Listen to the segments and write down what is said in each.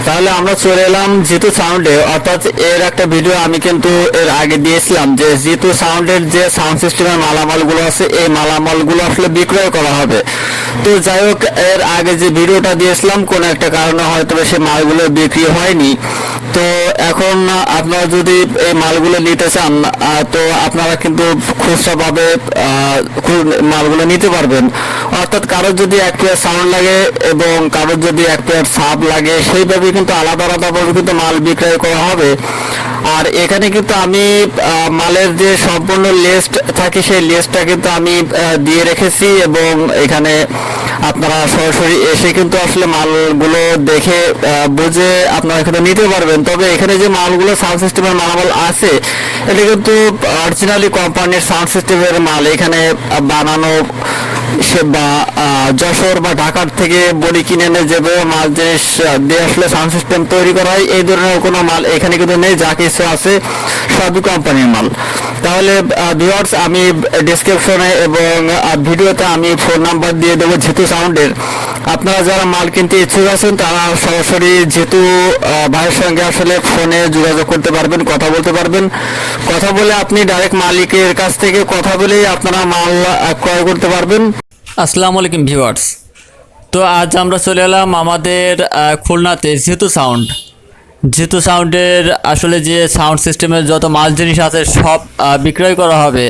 তাহলে আমরা চলে এলাম জিতু সাউন্ডে। অর্থাৎ এর একটা ভিডিও আমি কিন্তু এর আগে দিয়েছিলাম যে জিতু সাউন্ডের যে সাউন্ড সিস্টেমের মালামালগুলো আছে এই মালামালগুলো আসলে বিক্রয় করা হবে। তো যাই হোক, এর আগে যে ভিডিওটা দিয়েছিলাম কোনো একটা কারণে হয়তো সেই মালগুলো বিক্রি হয়নি। তো এখন আপনারা যদি এই মালগুলো নিতে চান তো আপনারা কিন্তু খুচরাভাবে মালগুলো নিতে পারবেন। অর্থাৎ কারোর যদি এক পেয়ার সাউন্ড লাগে এবং কারোর যদি এক পেয়ার সাব লাগে সেইভাবে কিন্তু আলাদা আলাদাভাবে কিন্তু মাল বিক্রয় করা হবে। আর এখানে কিন্তু আমি মালের যে সম্পূর্ণ লিস্ট থাকে সেই লিস্টটা কিন্তু আমি দিয়ে রেখেছি এবং এখানে আপনারা সরাসরি এসে কিন্তু আসলে মালগুলো দেখে বুঝে আপনারা এখানে নিতে পারবেন। তবে এখানে যে মালগুলো সাউন্ড সিস্টেমের মালামাল আছে এটা কিন্তু অরিজিনালি কোম্পানির সাউন্ড সিস্টেমের মাল। এখানে বানানো সে বা যশোর বা ঢাকার থেকে বডি কিনে এনে যেভাবে মাল জিনিস দিয়ে আসলে সাউন্ড সিস্টেম তৈরি করা হয় এই ধরনের কোনো মাল এখানে কিন্তু নেই। যা কিছু আছে সবই কোম্পানির মাল। তাহলে ভিউয়ার্স, আমি ডেসক্রিপশনে এবং ভিডিওতে আমি ফোন নাম্বার দিয়ে দেবো জিতু সাউন্ডের। আপনারা যারা মাল কিনতে ইচ্ছুক আছেন তারা সরাসরি জিতু ভাইয়ের সঙ্গে আসলে ফোনে যোগাযোগ করতে পারবেন, কথা বলতে পারবেন। কথা বলে আপনি ডাইরেক্ট মালিকের কাছ থেকে কথা বলেই আপনারা মাল ক্রয় করতে পারবেন। আসসালামু আলাইকুম ভিউয়ার্স। তো আজ আমরা চলে এলাম আমাদের খুলনাতে জিতু সাউন্ডের আসলে যে সাউন্ড সিস্টেমের যত মাল জিনিস আছে সব বিক্রয় করা হবে।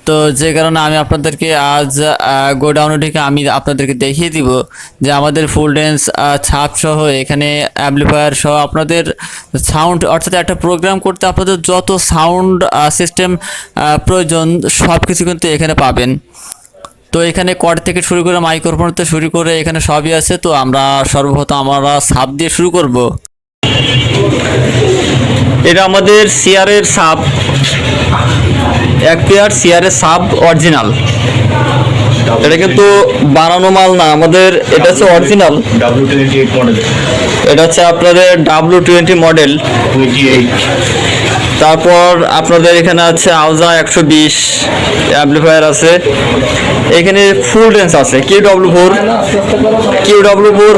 তো যে কারণে আমি আপনাদেরকে আজ গোডাউনে থেকে আমি আপনাদেরকে দেখিয়ে দিব যে আমাদের ফুল ড্যান্স ছাপ সহ এখানে অ্যাম্পলিফায়ার সহ আপনাদের সাউন্ড অর্থাৎ একটা প্রোগ্রাম করতে আপনাদের যত সাউন্ড সিস্টেম প্রয়োজন সব কিছু কিন্তু এখানে পাবেন। তো এখানে কর্ড থেকে শুরু করে মাইক্রোফোন থেকে শুরু করে এখানে সবই আছে। তো আমরা সর্বপ্রথম আমরা সাব দিয়ে শুরু করব। এটা আমাদের সিআরের সাব, এক পেয়ার সিআরের সাব অরিজিনাল। এটা কিন্তু বানানো মাল না আমাদের, এটা হচ্ছে অরিজিনাল W28 মডেল। এটা হচ্ছে আপনাদের W20 মডেল। তারপর আপনাদের এখানে আছে আউজা 120 অ্যাম্পলিফায়ার আছে। এখানে ফুল ডেন্স আছে QW4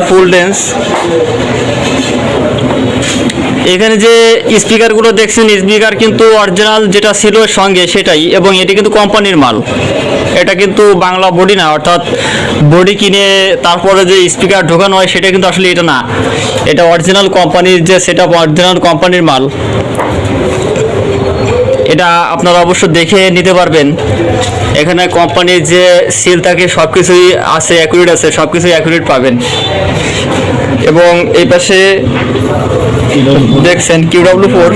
ফুল ডেন্স। এখানে যে স্পিকারগুলো দেখছেন স্পিকার কিন্তু অরিজিনাল যেটা ছিল সঙ্গে সেটাই, এবং এটি কিন্তু কোম্পানির মাল। এটা কিন্তু বাংলা বডি না, অর্থাৎ বডি কিনে তারপরে যে স্পিকার ঢোকানো হয় সেটা কিন্তু আসলে এটা না। এটা অরিজিনাল কোম্পানির যে সেটআপ, অরিজিনাল কোম্পানির মাল। এটা আপনারা অবশ্য দেখে নিতে পারবেন। এখানে কোম্পানির যে সিল থাকে সব কিছুই আছে, অ্যাকুরেট আছে, সব কিছুই অ্যাকুরেট পাবেন। এবং এই পাশে দেখছেন QW4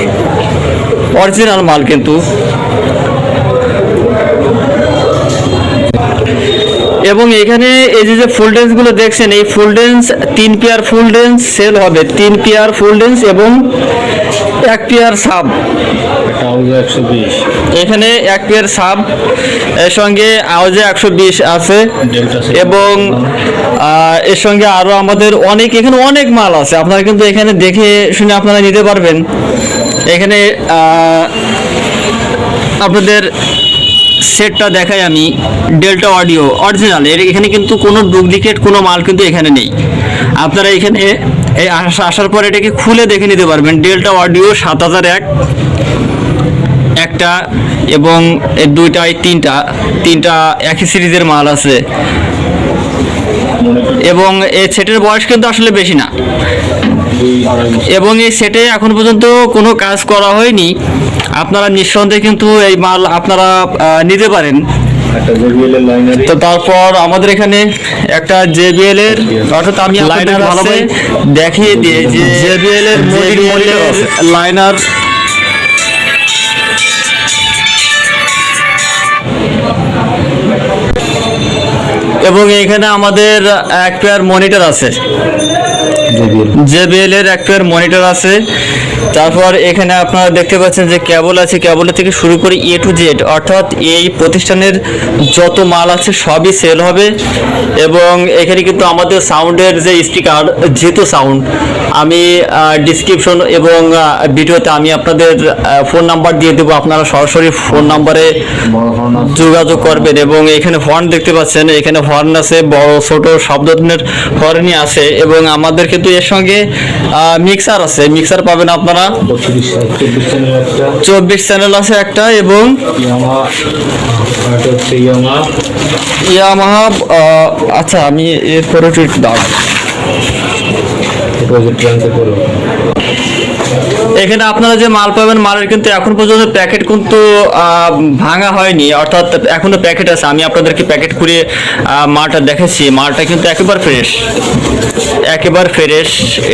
অরিজিনাল মাল কিন্তু। এবং এখানে এই যে ফুল ডেন্সগুলো দেখছেন এই full dense 3 pair full dense cell হবে, 3 পেয়ার ফুল ডেন্স এবং 1 পেয়ার সাব। এখানে 1 পেয়ার সাব এর সঙ্গে আওয়াজে 120 আছে এবং এর সঙ্গে আরো আমাদের এখানে অনেক মাল আছে। আপনারা কিন্তু এখানে দেখে শুনে আপনারা নিতে পারবেন। এখানে আপনাদের সেটটা দেখাই আমি, ডেল্টা অডিও অরিজিনাল। এখানে কিন্তু কোনো ডুপ্লিকেট কোনো মাল কিন্তু এখানে নেই। আপনারা এখানে এই আসার পর এটাকে খুলে দেখে নিতে পারবেন। ডেল্টা অডিও 7001 একটা এবং এই দুইটা, এই তিনটা একই সিরিজের মাল আছে। এবং এই সেটের বয়স কিন্তু আসলে বেশি না, এবং এই সেটে এখন পর্যন্ত কোনো কাজ করা হয়নি। আপনারা নিঃসন্দেহে কিন্তু এই মাল আপনারা নিতে পারেন। তো তারপর আমাদের এখানে একটা JBL এর, অর্থাৎ আমি লাইনার ভালোভাবে দেখিয়ে দিয়ে যে JBL এর লাইনার এবং এখানে আমাদের 1 পেয়ার মনিটর আছে, JBL এর 1 পেয়ার মনিটর আছে। তারপর এখানে আপনারা দেখতে পাচ্ছেন যে কেবল আছে, কেবলের থেকে শুরু করে A to Z, অর্থাৎ এই প্রতিষ্ঠানের যত মাল আছে সবই সেল হবে। এবং এখানে কিন্তু আমাদের সাউন্ডের যে স্পিকার জিতু সাউন্ড, আমি ডিসক্রিপশন এবং ভিডিওতে আমি আপনাদের ফোন নাম্বার দিয়ে দেবো। আপনারা সরাসরি ফোন নাম্বারে যোগাযোগ করবেন। এবং এখানে হর্ন দেখতে পাচ্ছেন, এখানে হর্ন আছে, বড় ছোট সব ধরনের হর্নই আছে। এবং আমাদের কিন্তু কিন্তু এর সঙ্গে মিক্সার আছে, মিক্সার পাবেন আপনারা। 24 চ্যানেল আছে একটা, এবং ইয়ামাহা আচ্ছা আমি এরপরে একটু দাও। এখানে আপনারা যে মাল পাবেন, মালের কিন্তু এখন পর্যন্ত প্যাকেট কিন্তু ভাঙা হয়নি, অর্থাৎ এখনো প্যাকেট আছে। আমি আপনাদেরকে প্যাকেট করে মালটা দেখেছি, মালটা কিন্তু একেবারে ফ্রেশ, একেবারে ফ্রেশ,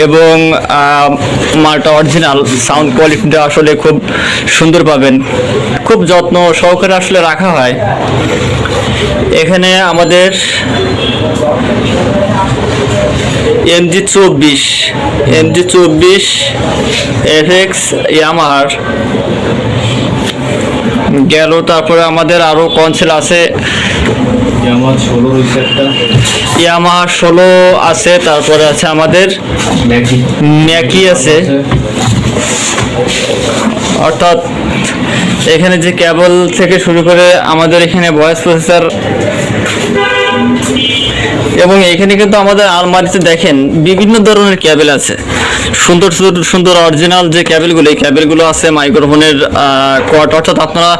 এবং মালটা অরিজিনাল। সাউন্ড কোয়ালিটিটা আসলে খুব সুন্দর পাবেন, খুব যত্ন সহকারে আসলে রাখা হয়। এখানে আমাদের MG24 FX ইয়ামাহার গেল। তারপরে আমাদের আরো কনসেল আছে, ইয়ামাহা 16 আছে। তারপরে আছে আমাদের ম্যাকি আছে, অর্থাৎ এখানে যে কেবল থেকে শুরু করে আমাদের এখানে ভয়েস প্রসেসর, এবং এখানে কিন্তু আমাদের আলমারিতে দেখেন বিভিন্ন ধরনের কেবল আছে, সুন্দর সুন্দর সুন্দর অরিজিনাল যে কেবলগুলো, এই কেবলগুলো আছে। মাইক্রোফোনের কট, অর্থাৎ আপনারা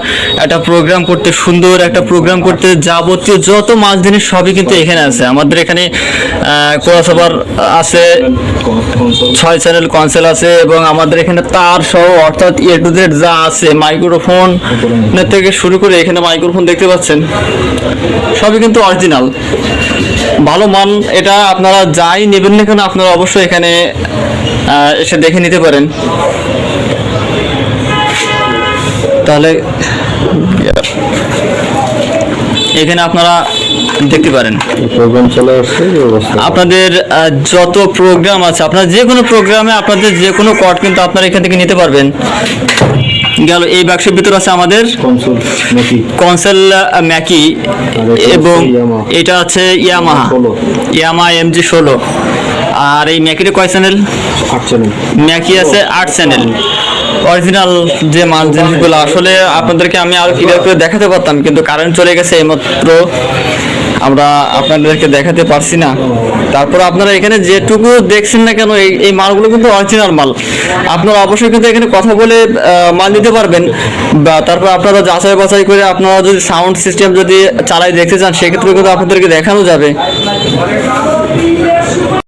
একটা প্রোগ্রাম করতে, সুন্দর একটা প্রোগ্রাম করতে যাবতীয় যত মাল জিনিস সবই কিন্তু এখানে আছে। আমাদের এখানে ক্রসওভার আছে, 6 চ্যানেল কনসেল আছে, এবং আমাদের এখানে তার সহ, অর্থাৎ এ টু জেড যা আছে, মাইক্রোফোন থেকে শুরু করে এখানে মাইক্রোফোন দেখতে পাচ্ছেন, সবই কিন্তু অরিজিনাল, ভালো মান। এটা আপনারা যাই নেবেন না কেন, আপনারা অবশ্যই এখানে এসে দেখে নিতে পারেন। তাহলে এখানে আপনারা দেখতে পারেন প্রোগ্রাম চলে আসছে, আপনাদের যত প্রোগ্রাম আছে, আপনার যে কোনো প্রোগ্রামে আপনাদের যে কোনো কর্ড কিন্তু আপনারা এখান থেকে নিতে পারবেন। গেল এই বাক্সের ভিতর আছে আমাদের কনসেল ম্যাকি, এবং এটা আছে ইয়ামাহা MG16। আর এই ম্যাকিতে কয় চ্যানেল? 8 চ্যানেল ম্যাকি আছে 8 চ্যানেল। অরিজিনাল যে মাল জিনিসগুলো আসলে আপনাদেরকে আমি আরো ক্লিয়ার করে দেখাতে পারতাম, কিন্তু কারেন্ট চলে গেছে এইমাত্র, আমরা আপনাদেরকে দেখাতে পারছি না। তারপর আপনারা এখানে যেটুকু দেখছেন না কেন, এই মালগুলো কিন্তু অরিজিনাল মাল। আপনারা অবশ্যই কিন্তু এখানে কথা বলে মাল নিতে পারবেন, বা তারপর আপনারা যাচাই বাছাই করে আপনারা যদি সাউন্ড সিস্টেম যদি চালাই দেখতে চান, সেক্ষেত্রে কিন্তু আপনাদেরকে দেখানো যাবে।